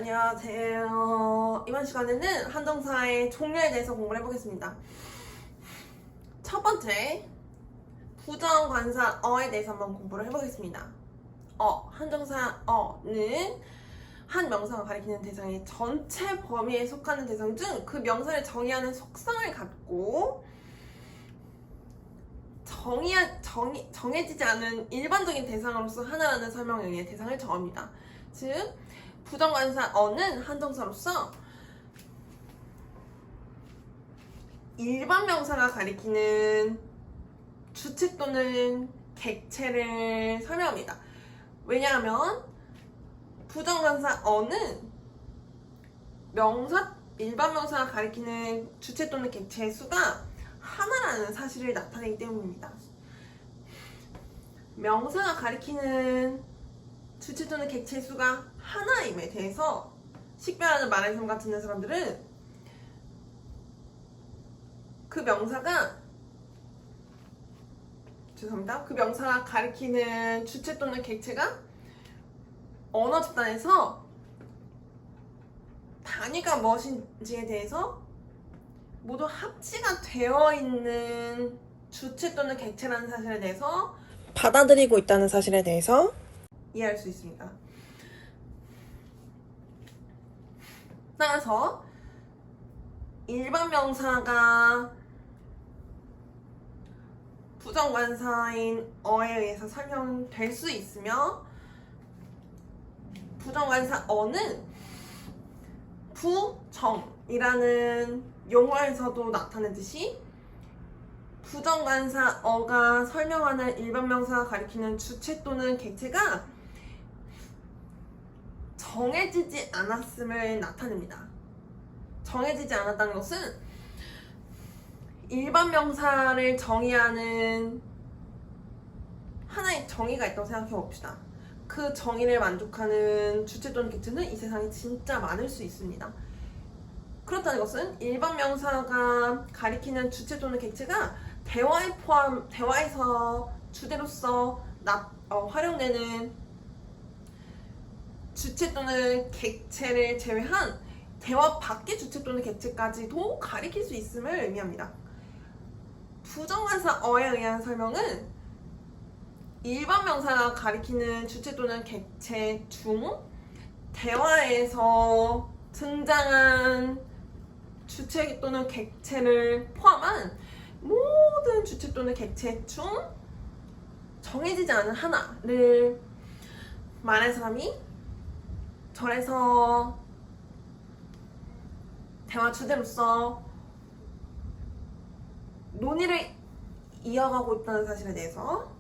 안녕하세요. 이번 시간에는 한동사의 종류에 대해서 공부를 해보겠습니다. 첫 번째, 부정관사 어에 대해서 한번 공부를 해보겠습니다. 한동사 어는 한 명사가 가리키는 대상의 전체 범위에 속하는 대상 중 그 명사를 정의하는 속성을 갖고 정해지지 않은 일반적인 대상으로서 하나라는 설명에 의해 대상을 정합니다. 즉, 부정관사 어는 한동사로서 일반 명사가 가리키는 주체 또는 객체를 설명합니다. 왜냐하면 부정관사 어는 일반 명사가 가리키는 주체 또는 객체의 수가 하나라는 사실을 나타내기 때문입니다. 명사가 가리키는 주체 또는 객체의 수가 하나임에 대해서 식별하는 말의 삶과 듣는 사람들은 그 명사가 가리키는 주체 또는 객체가 언어 집단에서 단위가 무엇인지에 대해서 모두 합치가 되어 있는 주체 또는 객체라는 사실에 대해서 받아들이고 있다는 사실에 대해서 이해할 수 있습니다. 따라서 일반 명사가 부정관사인 어에 의해서 설명될 수 있으며 부정관사 어는 부정이라는 용어에서도 나타내듯이 부정관사 어가 설명하는 일반 명사가 가리키는 주체 또는 객체가 정해지지 않았음을 나타냅니다. 정해지지 않았다는 것은 일반 명사를 정의하는 하나의 정의가 있다고 생각해 봅시다. 그 정의를 만족하는 주체 또는 객체는 이 세상에 진짜 많을 수 있습니다. 그렇다는 것은 일반 명사가 가리키는 주체 또는 객체가 대화에서 주제로서 활용되는 주체 또는 객체를 제외한 대화 밖의 주체 또는 객체까지도 가리킬 수 있음을 의미합니다. 부정관사 어에 의한 설명은 일반 명사가 가리키는 주체 또는 객체 중 대화에서 등장한 주체 또는 객체를 포함한 모든 주체 또는 객체 중 정해지지 않은 하나를 말하는 사람이 절에서 대화 주제로서 논의를 이어가고 있다는 사실에 대해서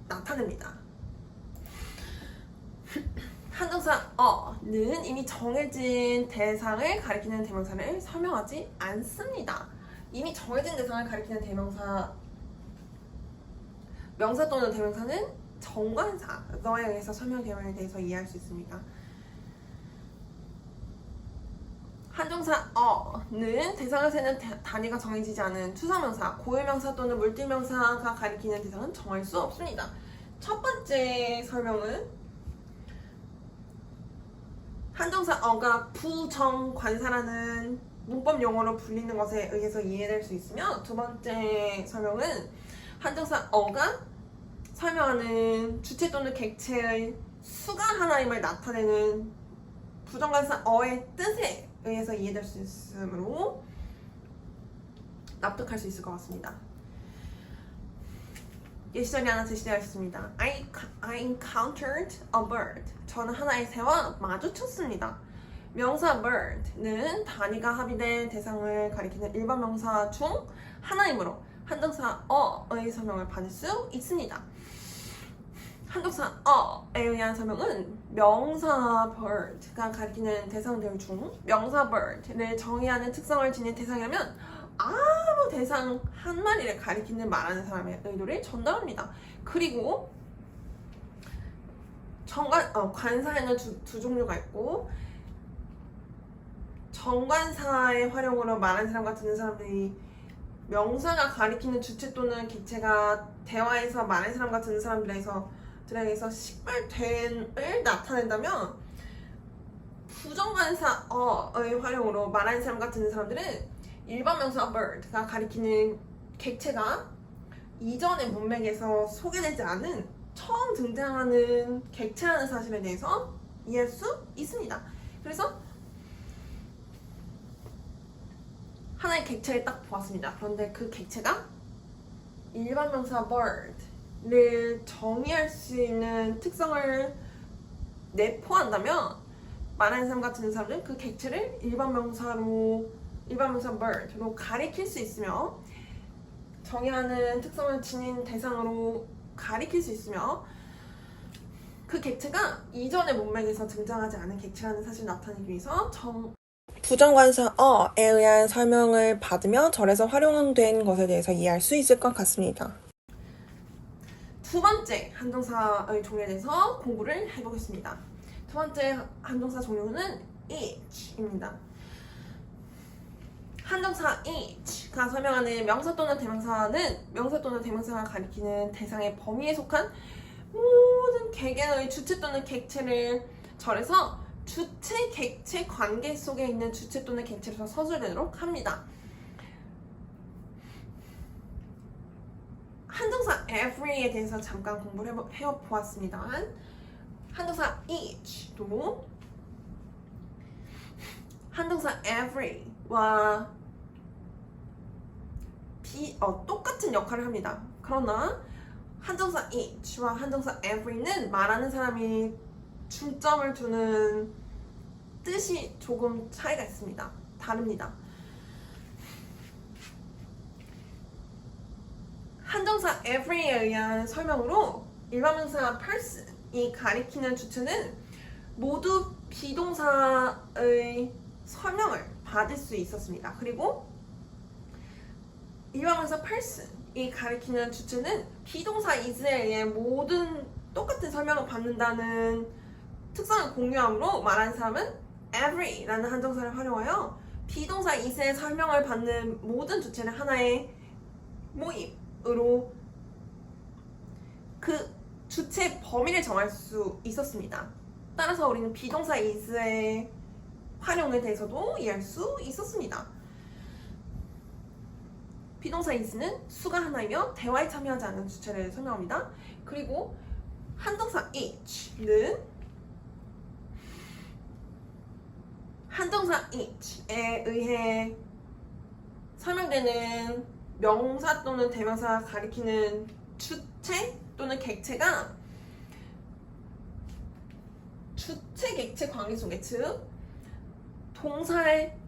나타냅니다. 한동사 어는 이미 정해진 대상을 가리키는 대명사를 설명하지 않습니다. 이미 정해진 대상을 가리키는 명사 또는 대명사는 정관사 너에 의해서 설명 개념에 대해서 이해할 수 있습니다. 한동사 어는 대상을 세는 단위가 정해지지 않은 추상명사, 고유명사 또는 물질명사가 가리키는 대상은 정할 수 없습니다. 첫 번째 설명은 한동사 어가 부정관사라는 문법 용어로 불리는 것에 의해서 이해될 수 있으며, 두 번째 설명은 한동사 어가 설명하는 주체 또는 객체의 수가 하나임을 나타내는 부정관사 어의 뜻에 의해서 이해될 수 있으므로 납득할 수 있을 것 같습니다. 예시절이 하나 제시되어 있습니다. I encountered a bird. 저는 하나의 새와 마주쳤습니다. 명사 bird는 단위가 합의된 대상을 가리키는 일반 명사 중 하나이므로 한동사 어의 설명을 받을 수 있습니다. 한동사 어에 의한 설명은 명사 bird가 가리키는 대상들 중 명사 bird를 정의하는 특성을 지닌 대상이라면 아무 대상 한 마리를 가리키는 말하는 사람의 의도를 전달합니다. 그리고 관사에는 두 종류가 있고, 정관사의 활용으로 말하는 사람과 듣는 사람들이 명사가 가리키는 주체 또는 객체가 대화에서 말하는 사람과 듣는 사람들에게서 식별됨을 나타낸다면, 부정관사 어의 활용으로 말하는 사람 같은 사람들은 일반 명사 bird가 가리키는 객체가 이전의 문맥에서 소개되지 않은 처음 등장하는 객체라는 사실에 대해서 이해할 수 있습니다. 그래서 하나의 객체를 딱 보았습니다. 그런데 그 객체가 일반 명사 bird를 정의할 수 있는 특성을 내포한다면 말하는 사람 같은 사람은 그 객체를 일반 명사 bird로 가리킬 수 있으며 정의하는 특성을 지닌 대상으로 가리킬 수 있으며 그 객체가 이전의 문맥에서 등장하지 않은 객체라는 사실을 나타내기 위해서 부정관사 어에 의한 설명을 받으며 절에서 활용된 것에 대해서 이해할 수 있을 것 같습니다. 두 번째 한동사의 종류에 대해서 공부를 해보겠습니다. 두 번째 한동사 종류는 each입니다. 한동사 each가 설명하는 명사 또는 대명사는 명사 또는 대명사가 가리키는 대상의 범위에 속한 모든 개개의 주체 또는 객체를 절에서 주체 객체 관계 속에 있는 주체 또는 객체로서 서술되도록 합니다. 한동사 every에 대해서 잠깐 공부를 해보았습니다. 한동사 each도 한동사 every와 똑같은 역할을 합니다. 그러나 한동사 each와 한동사 every는 말하는 사람이 중점을 두는 뜻이 조금 차이가 있습니다. 다릅니다. 한동사 every에 의한 설명으로 일반 명사 person이 가리키는 주체는 모두 비동사의 설명을 받을 수 있었습니다. 그리고 일반 명사 person이 가리키는 주체는 비동사 is에 의해 모든 똑같은 설명을 받는다는 특성을 공유함으로 말하는 사람은 every라는 한동사를 활용하여 비동사 is의 설명을 받는 모든 주체를 하나의 모임으로 그 주체 범위를 정할 수 있었습니다. 따라서 우리는 비동사 is의 활용에 대해서도 이해할 수 있었습니다. 비동사 is는 수가 하나이며 대화에 참여하지 않는 주체를 설명합니다. 그리고 한동사 each는 한동사 each에 의해 설명되는 명사 또는 대명사가 가리키는 주체 또는 객체가 주체 객체 관계 속에 즉 동사의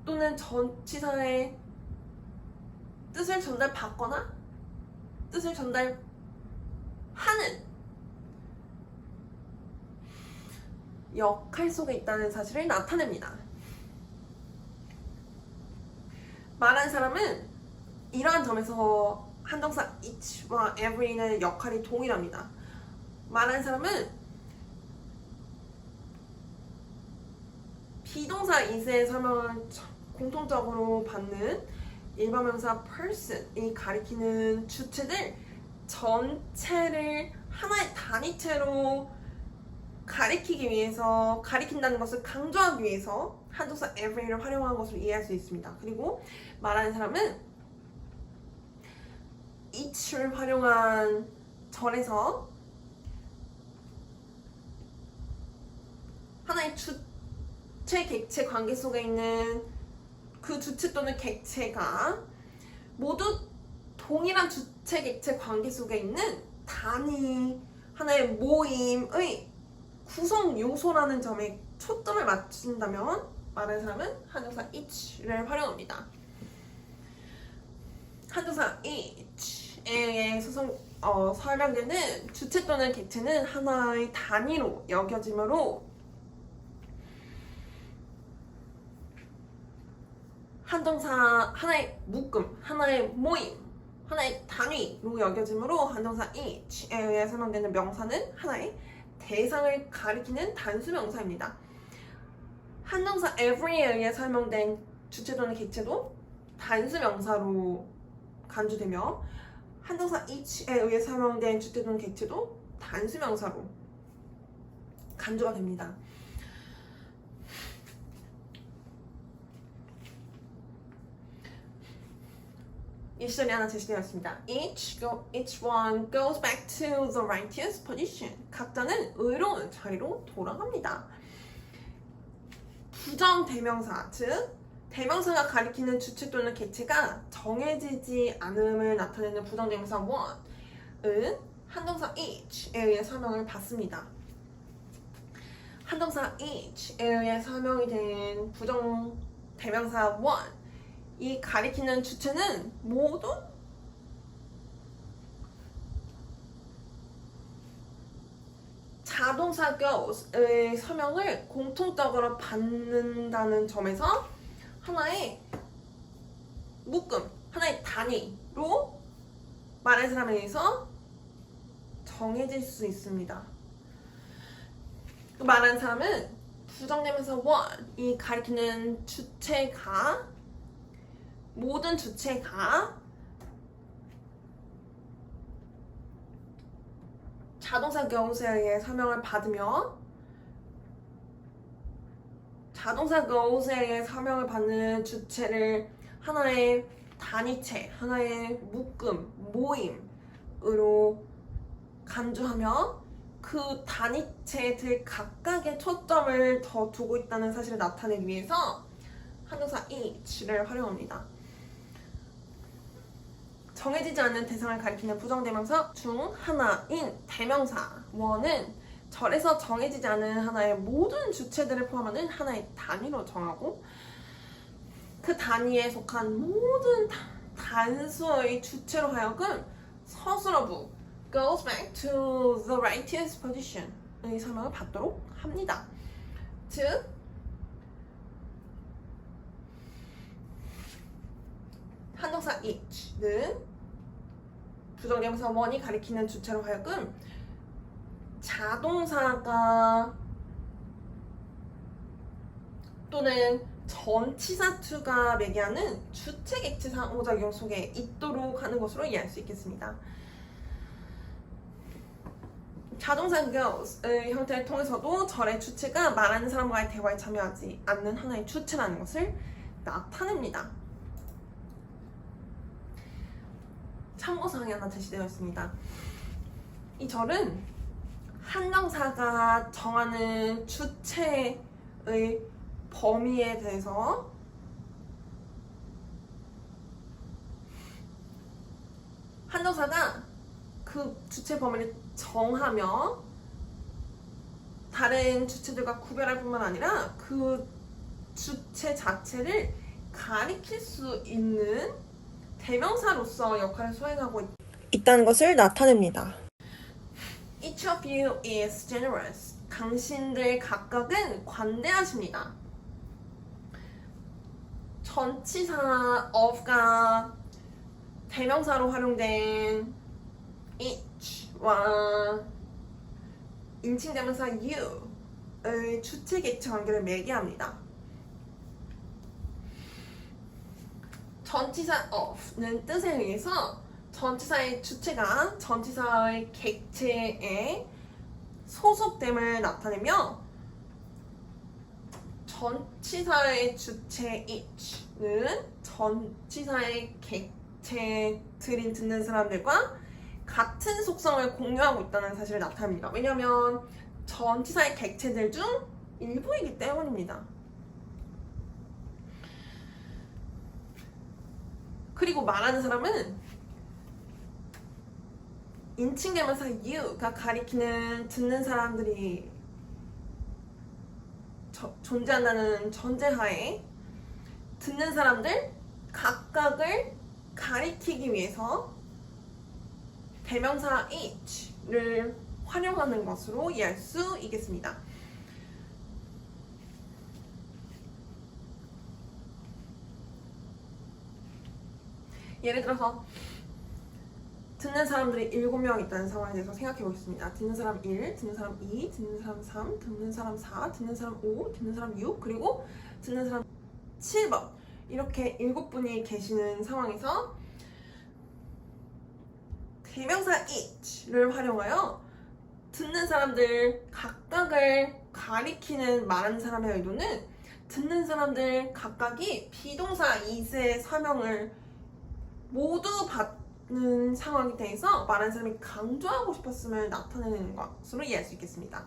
또는 전치사의 뜻을 전달받거나 뜻을 전달하는 역할 속에 있다는 사실을 나타냅니다. 말하는 사람은 이러한 점에서 한동사 each와 every는 역할이 동일합니다. 말하는 사람은 비동사 is의 설명을 공통적으로 받는 일반 명사 person이 가리키는 주체들 전체를 하나의 단위체로 가리키기 위해서 가리킨다는 것을 강조하기 위해서 한동사 every를 활용한 것으로 이해할 수 있습니다. 그리고 말하는 사람은 each를 활용한 절에서 하나의 주체 객체 관계 속에 있는 그 주체 또는 객체가 모두 동일한 주체 객체 관계 속에 있는 단위 하나의 모임의 구성 요소라는 점에 초점을 맞춘다면 말하는 사람은 한동사 each를 활용합니다. 한동사 each에 설명되는 주체 또는 객체는 하나의 단위로 여겨지므로 한동사 하나의 묶음, 하나의 모임, 하나의 단위로 여겨지므로 한동사 each에 의해 설명되는 명사는 하나의 대상을 가리키는 단수 명사입니다. 한동사 every에 의해 설명된 주체 또는 객체도 단수 명사로 간주되며 한동사 each에 의해 설명된 주체 또는 객체도 단수 명사로 간주가 됩니다. 이 시절이 하나 제시되어 있습니다. Each one goes back to the righteous position. 각자는 의로운 자리로 돌아갑니다. 부정 대명사, 즉 대명사가 가리키는 주체 또는 객체가 정해지지 않음을 나타내는 부정 대명사 one은 한동사 each에 의해 설명을 받습니다. 한동사 each에 의해 설명이 된 부정 대명사 one, 이 가리키는 주체는 모두 자동사 goes의 설명을 공통적으로 받는다는 점에서 하나의 묶음, 하나의 단위로 말하는 사람에 의해서 정해질 수 있습니다. 말하는 사람은 부정대명사 one, 이 가리키는 주체가, 모든 주체가 자동사 goes에 의해 설명을 받으며 자동사 goes에 의해 설명을 받는 주체를 하나의 단위체, 하나의 묶음, 모임으로 간주하며 그 단위체들 각각의 초점을 더 두고 있다는 사실을 나타내기 위해서 한동사 each를 활용합니다. 정해지지 않는 대상을 가리키는 부정대명사 중 하나인 대명사 one은 절에서 정해지지 않은 하나의 모든 주체들을 포함하는 하나의 단위로 정하고 그 단위에 속한 모든 단수의 주체로 하여금 서술어부 goes back to the righteous position의 설명을 받도록 합니다. 즉 한동사 each는 부정대명사 one이 가리키는 주체로 하여금 자동사가 또는 전치사 to가 매개하는 주체 객체 상호작용 속에 있도록 하는 것으로 이해할 수 있겠습니다. 자동사 goes의 형태를 통해서도 절의 주체가 말하는 사람과의 대화에 참여하지 않는 하나의 주체라는 것을 나타냅니다. 참고사항이 하나 제시되어 있습니다. 이 절은 한정사가 정하는 주체의 범위에 대해서 한정사가 그 주체 범위를 정하며 다른 주체들과 구별할 뿐만 아니라 그 주체 자체를 가리킬 수 있는 대명사로서 역할을 수행하고 있다는 것을 나타냅니다. Each of you is generous. 당신들 각각은 관대하십니다. 전치사 of가 대명사로 활용된 each와 인칭대명사 you의 주체 객체 관계를 매개합니다. 전치사 of는 뜻에 의해서 전치사의 주체가 전치사의 객체에 소속됨을 나타내며 전치사의 주체 each는 전치사의 객체들인 듣는 사람들과 같은 속성을 공유하고 있다는 사실을 나타냅니다. 왜냐하면 전치사의 객체들 중 일부이기 때문입니다. 그리고 말하는 사람은 인칭대명사 you가 가리키는 듣는 사람들이 존재한다는 전제하에 듣는 사람들 각각을 가리키기 위해서 대명사 each를 활용하는 것으로 이해할 수 있겠습니다. 예를 들어서 듣는 사람들이 7명 있다는 상황에 대해서 생각해 보겠습니다. 듣는 사람 1, 듣는 사람 2, 듣는 사람 3, 듣는 사람 4, 듣는 사람 5, 듣는 사람 6, 그리고 듣는 사람 7번 이렇게 7분이 계시는 상황에서 대명사 each를 활용하여 듣는 사람들 각각을 가리키는 말하는 사람의 의도는 듣는 사람들 각각이 비동사 is의 설명을 모두 받는 상황에 대해서 말하는 사람이 강조하고 싶었음을 나타내는 것으로 이해할 수 있겠습니다.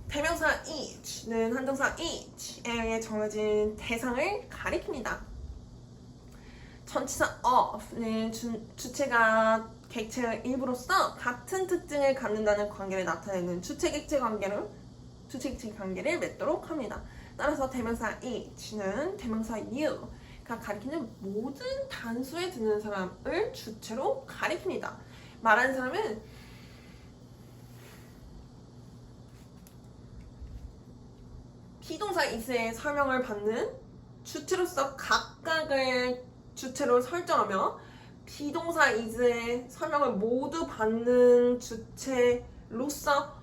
대명사 each는 한정사 each에 의해 정해진 대상을 가리킵니다. 전치사 of는 주체가 객체의 일부로서 같은 특징을 갖는다는 관계를 나타내는 주체-객체 관계를 맺도록 합니다. 따라서 대명사 each는 대명사 you가 가리키는 모든 단수에 드는 사람을 주체로 가리킵니다. 말하는 사람은 비동사 is의 설명을 받는 주체로서 각각을 주체로 설정하며 비동사 is의 설명을 모두 받는 주체로서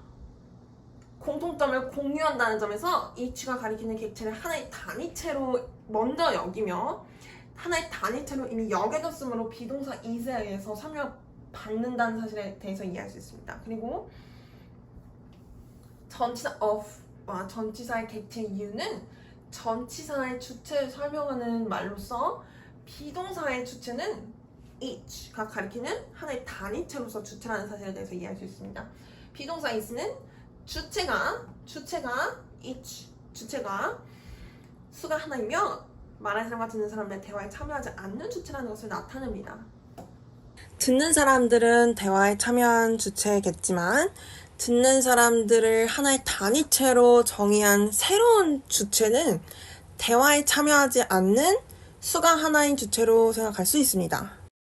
공통점을 공유한다는 점에서 each가 가리키는 객체를 하나의 단위체로 먼저 여기며 하나의 단위체로 이미 여겨졌으므로 비동사 is에 의해서 설명을 받는다는 사실에 대해서 이해할 수 있습니다. 그리고 전치사 of와 전치사의 객체 you는 전치사의 주체를 설명하는 말로서 비동사의 주체는 each가 가리키는 하나의 단위체로서 주체라는 사실에 대해서 이해할 수 있습니다. 비동사 is는 주체가 each, 주체가 수가 하나이며 말하는 사람과 듣는 사람의 대화에 참여하지 않는 주체라는 것을 나타냅니다. 듣는 사람들은 대화에 참여한 주체겠지만 듣는 사람들을 하나의 단위체로 정의한 새로운 주체는 대화에 참여하지 않는 수가 하나인 주체로 생각할 수 있습니다.